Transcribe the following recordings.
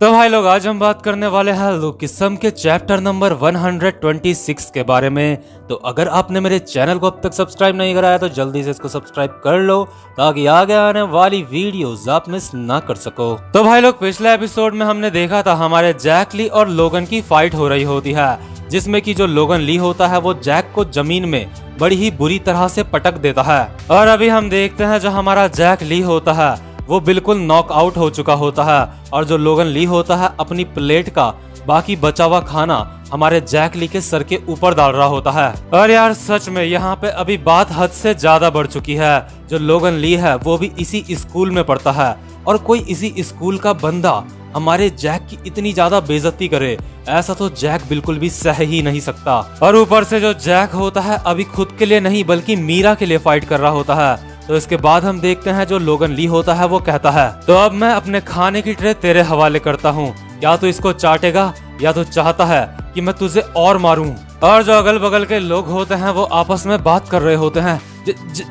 तो भाई लोग आज हम बात करने वाले हैं लुकिसम के चैप्टर नंबर 126 के बारे में। तो अगर आपने मेरे चैनल को अब तक सब्सक्राइब नहीं कराया तो जल्दी से इसको सब्सक्राइब कर लो ताकि आगे आने वाली वीडियोस आप मिस ना कर सको। तो भाई लोग पिछले एपिसोड में हमने देखा था हमारे जैक ली और लोगन की फाइट हो रही होती है, जिसमें कि जो लोगन ली होता है वो जैक को जमीन में बड़ी ही बुरी तरह से पटक देता है। और अभी हम देखते हैं जो हमारा जैक ली होता है वो बिल्कुल नॉक आउट हो चुका होता है और जो लोगन ली होता है अपनी प्लेट का बाकी बचा हुआ खाना हमारे जैक ली के सर के ऊपर डाल रहा होता है। और यार सच में यहाँ पे अभी बात हद से ज्यादा बढ़ चुकी है। जो लोगन ली है वो भी इसी स्कूल में पढ़ता है और कोई इसी स्कूल का बंदा हमारे जैक की इतनी ज्यादा बेइज्जती करे ऐसा तो जैक बिल्कुल भी सह ही नहीं सकता। और ऊपर से जो जैक होता है अभी खुद के लिए नहीं बल्कि मीरा के लिए फाइट कर रहा होता है। तो इसके बाद हम देखते हैं जो लोगन ली होता है वो कहता है तो अब मैं अपने खाने की ट्रे तेरे हवाले करता हूँ, या तो इसको चाटेगा या तो चाहता है कि मैं तुझे और मारूं। और जो अगल बगल के लोग होते हैं वो आपस में बात कर रहे होते हैं।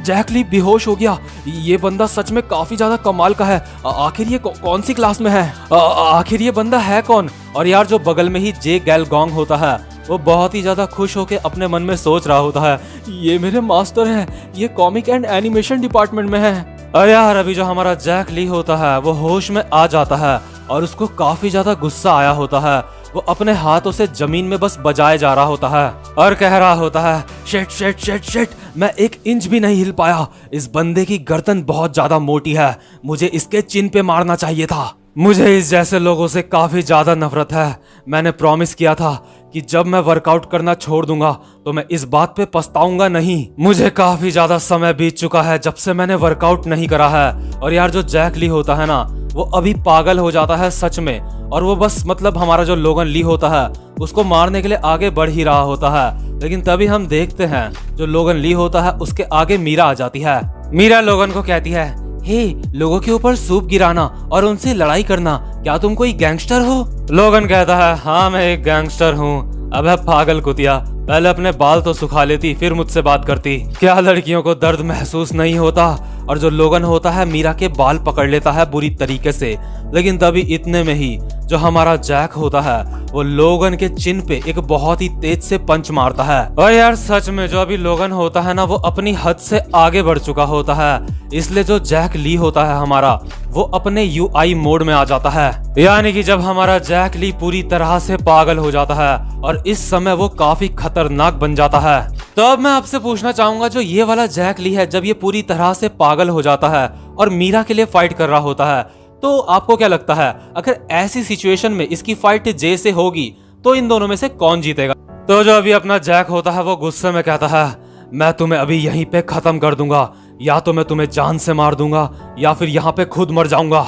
जैक ली बेहोश हो गया, ये बंदा सच में काफी ज्यादा कमाल का है। आखिर ये कौन सी क्लास में है, आखिर ये बंदा है कौन। और यार जो बगल में ही जे गैलगोंग होता है वो बहुत ही ज्यादा खुश होके अपने मन में सोच रहा होता है ये मेरे मास्टर हैं, ये कॉमिक एंड एनिमेशन डिपार्टमेंट में है। अरे यार अभी जो हमारा जैक ली होता है वो होश में आ जाता है और उसको काफी ज्यादा गुस्सा आया होता है। वो अपने हाथों से जमीन में बस बजाए जा रहा होता है और कह रहा होता है शिट शिट शिट शिट, मैं 1 इंच भी नहीं हिल पाया। इस बंदे की गर्दन बहुत ज्यादा मोटी है, मुझे इसके चिन पे मारना चाहिए था। मुझे इस जैसे लोगों से काफी ज्यादा नफरत है। मैंने प्रॉमिस किया था कि जब मैं वर्कआउट करना छोड़ दूंगा तो मैं इस बात पे पछताऊंगा नहीं। मुझे काफी ज्यादा समय बीत चुका है जब से मैंने वर्कआउट नहीं करा है। और यार जो जैक ली होता है ना वो अभी पागल हो जाता है सच में, और वो बस मतलब हमारा जो लोगन ली होता है उसको मारने के लिए आगे बढ़ ही रहा होता है। लेकिन तभी हम देखते हैं जो लोगन ली होता है उसके आगे मीरा आ जाती है। मीरा लोगन को कहती है हे, लोगों के ऊपर सूप गिराना और उनसे लड़ाई करना, क्या तुम कोई गैंगस्टर हो। लोगन कहता है हाँ मैं एक गैंगस्टर हूँ। अबे पागल कुतिया, पहले अपने बाल तो सुखा लेती फिर मुझसे बात करती। क्या लड़कियों को दर्द महसूस नहीं होता। और जो लोगन होता है मीरा के बाल पकड़ लेता है बुरी तरीके से। लेकिन तभी इतने में ही जो हमारा जैक होता है वो लोगन के चिन पे एक बहुत ही तेज से पंच मारता है। और यार सच में जो अभी लोगन होता है ना वो अपनी हद से आगे बढ़ चुका होता है, इसलिए जो जैक ली होता है हमारा वो अपने UI मोड में आ जाता है। यानी कि जब हमारा जैक ली पूरी तरह से पागल हो जाता है और इस समय वो काफी खतरनाक बन जाता है। तो अब मैं आपसे पूछना चाहूंगा जो ये वाला जैक ली है जब ये पूरी तरह से पागल हो जाता है और मीरा के लिए फाइट कर रहा होता है तो आपको क्या लगता है अगर ऐसी सिचुएशन में इसकी फाइट जे से होगी तो इन दोनों में से कौन जीतेगा। तो जो अभी अपना जैक होता है वो गुस्से में कहता है मैं तुम्हें अभी यहीं पे खत्म कर दूंगा, या तो मैं तुम्हें जान से मार दूंगा या फिर यहाँ पे खुद मर जाऊंगा।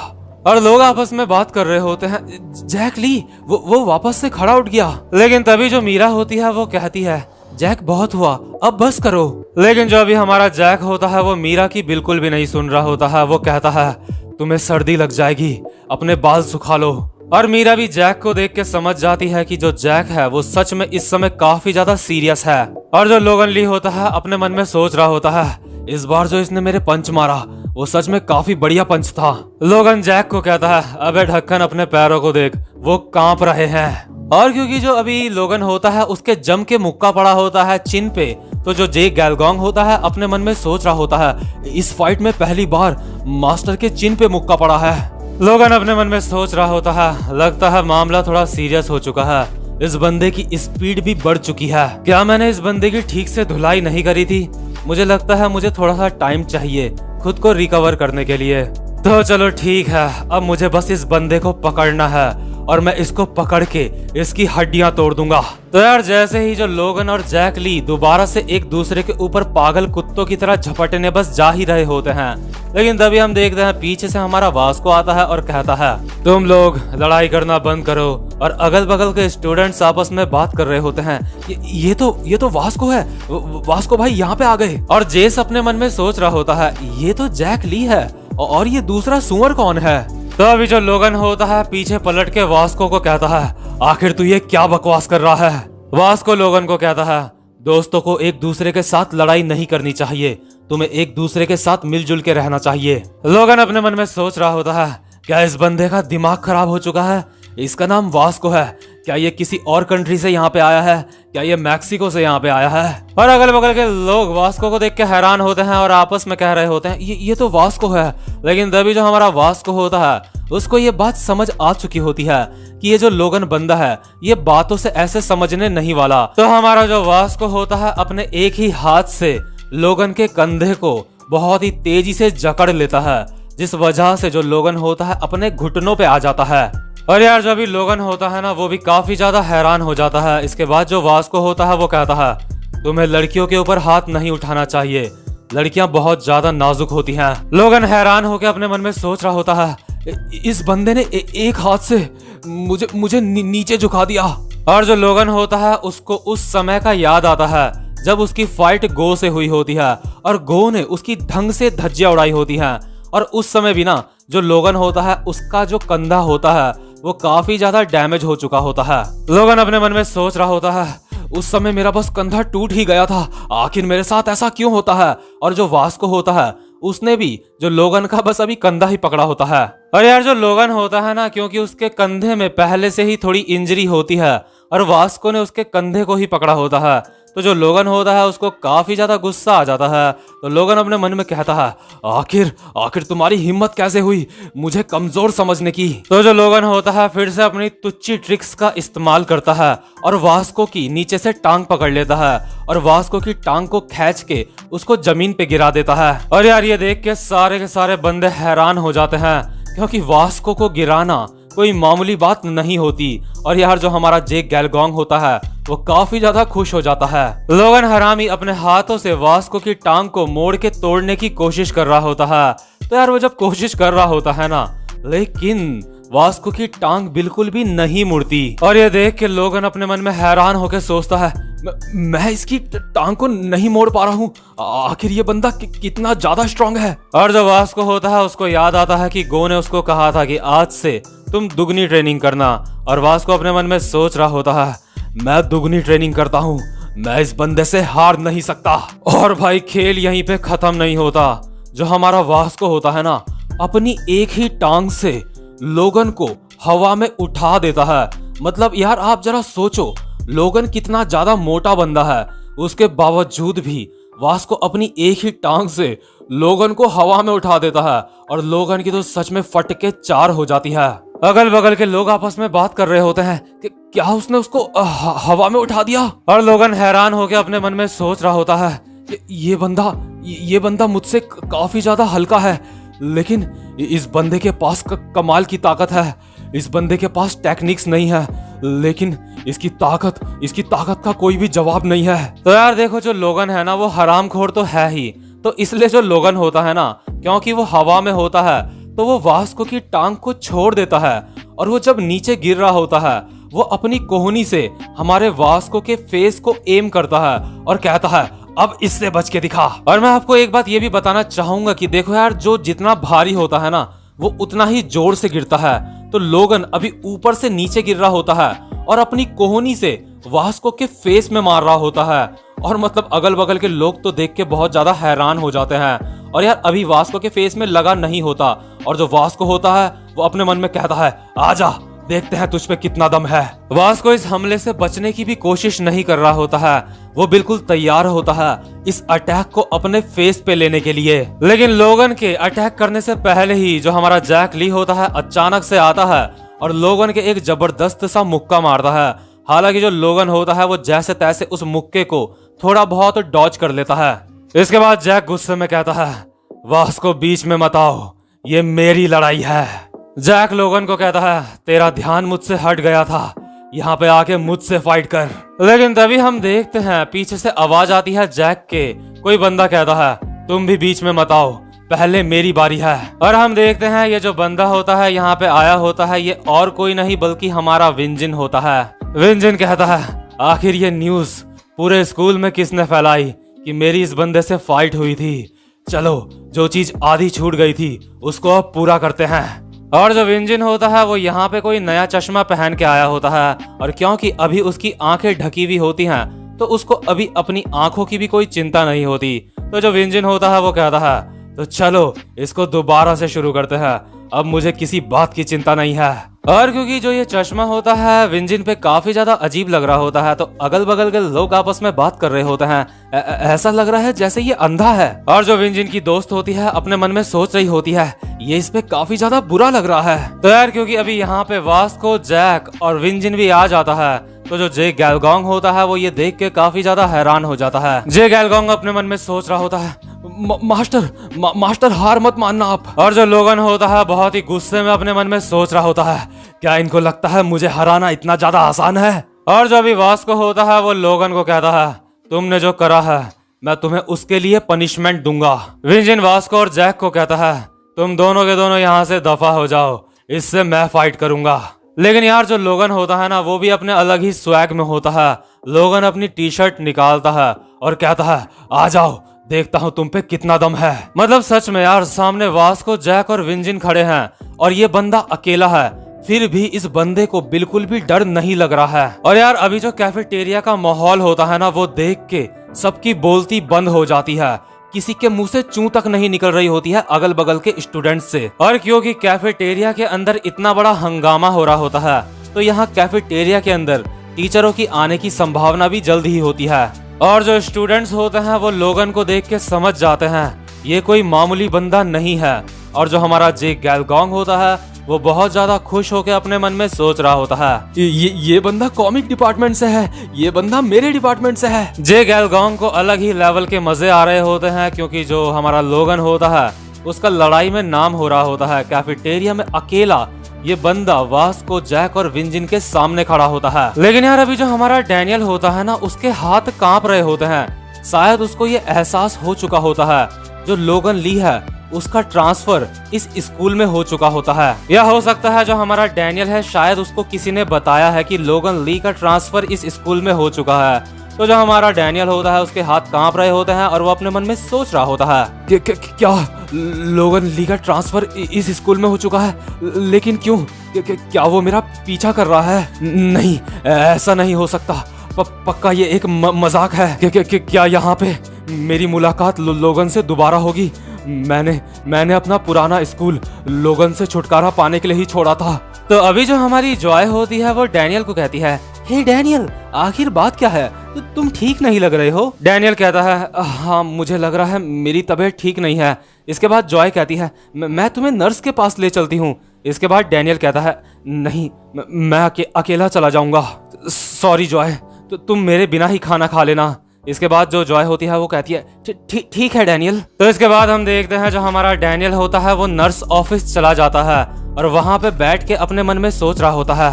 और लोग आपस में बात कर रहे होते हैं। जैक ली वो वापस से खड़ा उठ गया। लेकिन तभी जो मीरा होती है वो कहती है जैक बहुत हुआ, अब बस करो। लेकिन जो अभी हमारा जैक होता है वो मीरा की बिल्कुल भी नहीं सुन रहा होता है। वो कहता है तुम्हें सर्दी लग जाएगी, अपने बाल सुखा लो। और मीरा भी जैक को देख के समझ जाती है कि जो जैक है वो सच में इस समय काफी ज्यादा सीरियस है। और जो लोगन ली होता है अपने मन में सोच रहा होता है इस बार जो इसने मेरे पंच मारा वो सच में काफी बढ़िया पंच था। लोगन जैक को कहता है अबे ढक्कन अपने पैरों को देख, वो कांप रहे हैं। और क्योंकि जो अभी लोगन होता है उसके जम के मुक्का पड़ा होता है चिन पे, तो जो जे गैलगोंग होता है अपने मन में सोच रहा होता है इस फाइट में पहली बार मास्टर के चिन पे मुक्का पड़ा है। लोगन अपने मन में सोच रहा होता है लगता है मामला थोड़ा सीरियस हो चुका है, इस बंदे की स्पीड भी बढ़ चुकी है। क्या मैंने इस बंदे की ठीक से धुलाई नहीं करी थी। मुझे लगता है मुझे थोड़ा सा टाइम चाहिए खुद को रिकवर करने के लिए। तो चलो ठीक है, अब मुझे बस इस बंदे को पकड़ना है और मैं इसको पकड़ के इसकी हड्डियां तोड़ दूंगा। तो यार जैसे ही जो लोगन और जैक ली दोबारा से एक दूसरे के ऊपर पागल कुत्तों की तरह झपटने बस जा ही रहे होते हैं। लेकिन तभी हम देखते हैं पीछे से हमारा वास्को आता है और कहता है तुम लोग लड़ाई करना बंद करो। और अगल बगल के स्टूडेंट्स आपस में बात कर रहे होते हैं ये तो वास्को है, वास्को भाई यहाँ पे आ गए। और जेस अपने मन में सोच रहा होता है ये तो जैक ली है और ये दूसरा सुअर कौन है। तो अभी जो लोगन होता है पीछे पलट के वास्को को कहता है आखिर तू ये क्या बकवास कर रहा है। वास्को लोगन को कहता है दोस्तों को एक दूसरे के साथ लड़ाई नहीं करनी चाहिए, तुम्हें एक दूसरे के साथ मिलजुल के रहना चाहिए। लोगन अपने मन में सोच रहा होता है क्या इस बंदे का दिमाग खराब हो चुका है, इसका नाम वास्को है। क्या ये किसी और कंट्री से यहाँ पे आया है? क्या ये मैक्सिको से यहाँ पे आया है? और अगल बगल के लोग वास्को को देख के हैरान होते हैं और आपस में कह रहे होते हैं ये तो वास्को है। लेकिन तभी जो हमारा वास्को होता है उसको ये बात समझ आ चुकी होती है कि ये जो लोगन बंदा है ये बातों से ऐसे समझने नहीं वाला। तो हमारा जो वास्को होता है अपने एक ही हाथ से लोगन के कंधे को बहुत ही तेजी से जकड़ लेता है, जिस वजह से जो लोगन होता है अपने घुटनों पे आ जाता है। और यार जो भी लोगन होता है ना वो भी काफी ज्यादा हैरान हो जाता है। इसके बाद जो वास्को होता है वो कहता है तुम्हें लड़कियों के ऊपर हाथ नहीं उठाना चाहिए, लड़कियां बहुत ज्यादा नाजुक होती हैं। लोगन हैरान होकर अपने मन में सोच रहा होता है इस बंदे ने एक हाथ से मुझे नीचे झुका दिया। और जो लोगन होता है उसको उस समय का याद आता है जब उसकी फाइट गो से हुई होती है और गो ने उसकी ढंग से धज्जियां उड़ाई होती हैं। और उस समय भी ना जो लोगन होता है उसका जो कंधा होता है वो काफी ज्यादा डैमेज हो चुका होता है। लोगन अपने मन में सोच रहा होता है उस समय मेरा बस कंधा टूट ही गया था, आखिर मेरे साथ ऐसा क्यों होता है। और जो वास्को होता है उसने भी जो लोगन का बस अभी कंधा ही पकड़ा होता है। और यार जो लोगन होता है ना क्योंकि उसके कंधे में पहले से ही थोड़ी इंजरी होती है और वास्को ने उसके कंधे को ही पकड़ा होता है, तो जो लोगन होता है उसको काफी ज्यादा गुस्सा आ जाता है। तो लोगन अपने मन में कहता है आखिर तुम्हारी हिम्मत कैसे हुई मुझे कमजोर समझने की। तो जो लोगन होता है फिर से अपनी तुच्छी ट्रिक्स का इस्तेमाल करता है और वास्को की नीचे से टांग पकड़ लेता है और वास्को की टांग को खींच के उसको जमीन पे गिरा देता है। और यार ये देख के सारे बंदे हैरान हो जाते हैं क्योंकि वास्को को गिराना कोई मामूली बात नहीं होती। और यार जो हमारा जेक गैलगोंग होता है वो काफी ज्यादा खुश हो जाता है। लोगन हरामी अपने हाथों से वास्को की टांग को मोड़ के तोड़ने की कोशिश कर रहा होता है। तो यार वो जब कोशिश कर रहा होता है ना लेकिन वास्को की टांग बिल्कुल भी नहीं मुड़ती। और ये देख के लोगन अपने मन में हैरान होकर सोचता है मैं इसकी टांग को नहीं मोड़ पा रहा हूँ, आखिर ये बंदा कितना ज्यादा स्ट्रांग है। और जो वास्को होता है उसको याद आता है कि गो ने उसको कहा था कि आज से तुम दुगनी ट्रेनिंग करना। और वास्को अपने मन में सोच रहा होता है मैं दुगनी ट्रेनिंग करता हूँ, मैं इस बंदे से हार नहीं सकता। और भाई खेल यहीं पे खत्म नहीं होता। जो हमारा वास्को होता है ना अपनी एक ही टांग से लोगन को हवा में उठा देता है। मतलब यार आप जरा सोचो लोगन कितना ज्यादा मोटा बंदा है, उसके बावजूद भी वास्को अपनी एक ही टांग से लोगन को हवा में उठा देता है और लोगन की तो सच में फट के चार हो जाती है। अगल बगल के लोग आपस में बात कर रहे होते हैं कि क्या उसने उसको हवा में उठा दिया। और लोगन हैरान होकर अपने मन में सोच रहा होता है कि ये बंदा मुझसे काफी ज्यादा हल्का है, लेकिन इस बंदे के पास कमाल की ताकत है। इस बंदे के पास टेक्निक्स नहीं है लेकिन इसकी ताकत का कोई भी जवाब नहीं है। तो यार देखो जो लोगन है ना वो हरामखोर तो है ही, तो इसलिए जो लोगन होता है ना क्योंकि वो हवा में होता है तो वो वास्को की टांग को छोड़ देता है और वो जब नीचे गिर रहा होता है वो अपनी कोहनी से हमारे वास्को के फेस को एम करता है और कहता है अब इससे बच के दिखा। और मैं आपको एक बात ये भी बताना चाहूंगा कि देखो यार जो जितना भारी होता है ना वो उतना ही जोर से गिरता है। तो लोगन अभी ऊपर से नीचे गिर रहा होता है और अपनी कोहनी से वास्को के फेस में मार रहा होता है। और मतलब अगल बगल के लोग तो देख के बहुत ज्यादा हैरान हो जाते हैं। और यार अभी वास्को के फेस में लगा नहीं होता और जो वास्को होता है वो अपने मन में कहता है आजा देखते हैं तुझ पे कितना दम है। वास्को इस हमले से बचने की भी कोशिश नहीं कर रहा होता है, वो बिल्कुल तैयार होता है इस अटैक को अपने फेस पे लेने के लिए। लेकिन लोगन के अटैक करने से पहले ही जो हमारा जैक ली होता है अचानक से आता है और लोगन के एक जबरदस्त सा मुक्का मारता है। हालांकि जो लोगन होता है वो जैसे तैसे उस मुक्के को थोड़ा बहुत डॉज कर लेता है। इसके बाद जैक गुस्से में कहता है वास्को बीच में मत आओ, ये मेरी लड़ाई है। जैक लोगन को कहता है तेरा ध्यान मुझसे हट गया था, यहाँ पे आके मुझसे फाइट कर। लेकिन तभी हम देखते हैं पीछे से आवाज आती है जैक के। कोई बंदा कहता है तुम भी बीच में मत आओ, पहले मेरी बारी है। और हम देखते हैं ये जो बंदा होता है यहाँ पे आया होता है ये और कोई नहीं बल्कि हमारा विंजिन होता है। विंजिन कहता है आखिर ये न्यूज पूरे स्कूल में किसने फैलाई कि मेरी इस बंदे से फाइट हुई थी। चलो जो चीज आधी छूट गई थी उसको अब पूरा करते हैं। और जो विंजिन होता है वो यहाँ पे कोई नया चश्मा पहन के आया होता है और क्योंकि अभी उसकी आंखें ढकी हुई होती हैं तो उसको अभी अपनी आंखों की भी कोई चिंता नहीं होती। तो जो विंजिन होता है वो कहता है तो चलो इसको दोबारा से शुरू करते हैं, अब मुझे किसी बात की चिंता नहीं है। और क्योंकि जो ये चश्मा होता है विंजिन पे काफी ज्यादा अजीब लग रहा होता है, तो अगल बगल के लोग आपस में बात कर रहे होते हैं। ऐसा लग रहा है जैसे ये अंधा है। और जो विंजिन की दोस्त होती है अपने मन में सोच रही होती है ये इस पे काफी ज्यादा बुरा लग रहा है। तो यार क्योंकि अभी यहाँ पे वास्को, जैक और विंजिन भी आ जाता है, तो जो जे गैलगोंग होता है वो ये देख के काफी ज्यादा हैरान हो जाता है। जे गैलगोंग अपने मन में सोच रहा होता है मास्टर हार मत मानना आप। और जो लोगन होता है बहुत ही गुस्से में अपने मन में सोच रहा होता है क्या इनको लगता है मुझे हराना इतना ज्यादा आसान है। और जो अभी वास्को होता है वो लोगन को कहता है तुमने जो करा है मैं तुम्हें उसके लिए पनिशमेंट दूंगा। विंजिन वास्को और जैक को कहता है तुम दोनों के दोनों यहाँ से दफा हो जाओ, इससे मैं फाइट करूंगा। लेकिन यार जो लोगन होता है ना वो भी अपने अलग ही स्वैग में होता है। लोगन अपनी टी शर्ट निकालता है और कहता है आ जाओ देखता हूँ तुम पे कितना दम है। मतलब सच में यार सामने वास्को, जैक और विंजिन खड़े हैं और ये बंदा अकेला है, फिर भी इस बंदे को बिल्कुल भी डर नहीं लग रहा है। और यार अभी जो कैफेटेरिया का माहौल होता है ना वो देख के सबकी बोलती बंद हो जाती है। किसी के मुंह से चूं तक नहीं निकल रही होती है अगल बगल के स्टूडेंट से। और क्योंकि कैफेटेरिया के अंदर इतना बड़ा हंगामा हो रहा होता है तो यहाँ कैफेटेरिया के अंदर टीचरों की आने की संभावना भी जल्द ही होती है। और जो स्टूडेंट्स होते हैं वो लोगन को देख के समझ जाते हैं ये कोई मामूली बंदा नहीं है। और जो हमारा जे गैलगोंग होता है वो बहुत ज्यादा खुश होकर अपने मन में सोच रहा होता है ये बंदा कॉमिक डिपार्टमेंट से है, ये बंदा मेरे डिपार्टमेंट से है। जे गैलगोंग को अलग ही लेवल के मजे आ रहे होते हैं क्योंकि जो हमारा लोगन होता है उसका लड़ाई में नाम हो रहा होता है। कैफेटेरिया में अकेला ये बंदा वास्को, जैक और विंजिन के सामने खड़ा होता है। लेकिन यार अभी जो हमारा डैनियल होता है ना उसके हाथ कांप रहे होते हैं। शायद उसको ये एहसास हो चुका होता है जो लोगन ली है उसका ट्रांसफर इस स्कूल में हो चुका होता है। या हो सकता है जो हमारा डैनियल है शायद उसको किसी ने बताया है कि लोगन ली का ट्रांसफर इस स्कूल में हो चुका है। तो जो हमारा डैनियल होता है उसके हाथ कांप रहे होते हैं और वो अपने मन में सोच रहा होता है क्या लोगन ली का ट्रांसफर इस स्कूल में हो चुका है, लेकिन क्यों? क्या वो मेरा पीछा कर रहा है? नहीं, ऐसा नहीं हो सकता। पक्का ये एक मजाक है। क्या यहाँ पे मेरी मुलाकात लोगन से दोबारा होगी? मैंने अपना पुराना स्कूल लोगन से छुटकारा पाने के लिए ही छोड़ा था। तो अभी जो हमारी जॉय होती है वो डैनियल को कहती है हे डैनियल, आखिर बात क्या है? तुम ठीक नहीं लग रहे हो। डैनियल कहता है हाँ मुझे लग रहा है मेरी तबीयत ठीक नहीं है। इसके बाद जॉय कहती है मैं तुम्हें नर्स के पास ले चलती हूँ। इसके बाद डैनियल कहता है नहीं मैं अकेला चला जाऊंगा। सॉरी जॉय, तो तुम मेरे बिना ही खाना खा लेना। इसके बाद जो जॉय होती है वो कहती है ठीक है डैनियल। तो इसके बाद हम देखते हैं जो हमारा डैनियल होता है वो नर्स ऑफिस चला जाता है और वहां पे बैठ के अपने मन में सोच रहा होता है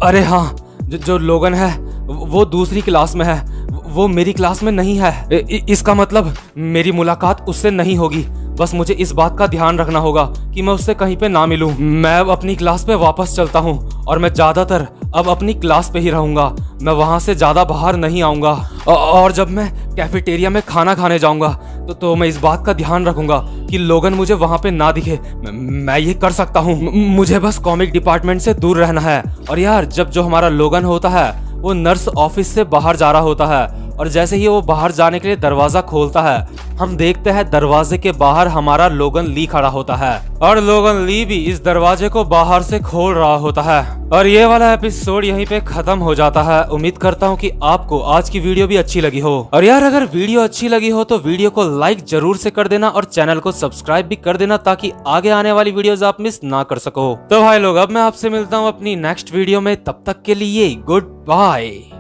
अरे हाँ जो लोगन है वो दूसरी क्लास में है, वो मेरी क्लास में नहीं है। इसका मतलब मेरी मुलाकात उससे नहीं होगी। बस मुझे इस बात का ध्यान रखना होगा कि मैं उससे कहीं पे ना मिलूं। मैं अब अपनी क्लास पे वापस चलता हूँ और मैं ज्यादातर अब अपनी क्लास पे ही रहूंगा। मैं वहां से ज्यादा बाहर नहीं आऊंगा और जब मैं कैफेटेरिया में खाना खाने जाऊंगा तो मैं इस बात का ध्यान रखूंगा कि लोगन मुझे वहां पे ना दिखे। मैं ये कर सकता हूँ। मुझे बस कॉमिक डिपार्टमेंट से दूर रहना है। और यार जब जो हमारा लोगन होता है वो नर्स ऑफिस से बाहर जा रहा होता है और जैसे ही वो बाहर जाने के लिए दरवाजा खोलता है हम देखते हैं दरवाजे के बाहर हमारा लोगन ली खड़ा होता है और लोगन ली भी इस दरवाजे को बाहर से खोल रहा होता है। और ये वाला एपिसोड यहीं पे खत्म हो जाता है। उम्मीद करता हूँ कि आपको आज की वीडियो भी अच्छी लगी हो। और यार अगर वीडियो अच्छी लगी हो तो वीडियो को लाइक जरूर से कर देना और चैनल को सब्सक्राइब भी कर देना ताकि आगे आने वाली वीडियोस आप मिस ना कर सको। तो भाई लोग अब मैं आपसे मिलता हूँ अपनी नेक्स्ट वीडियो में, तब तक के लिए गुड बाय।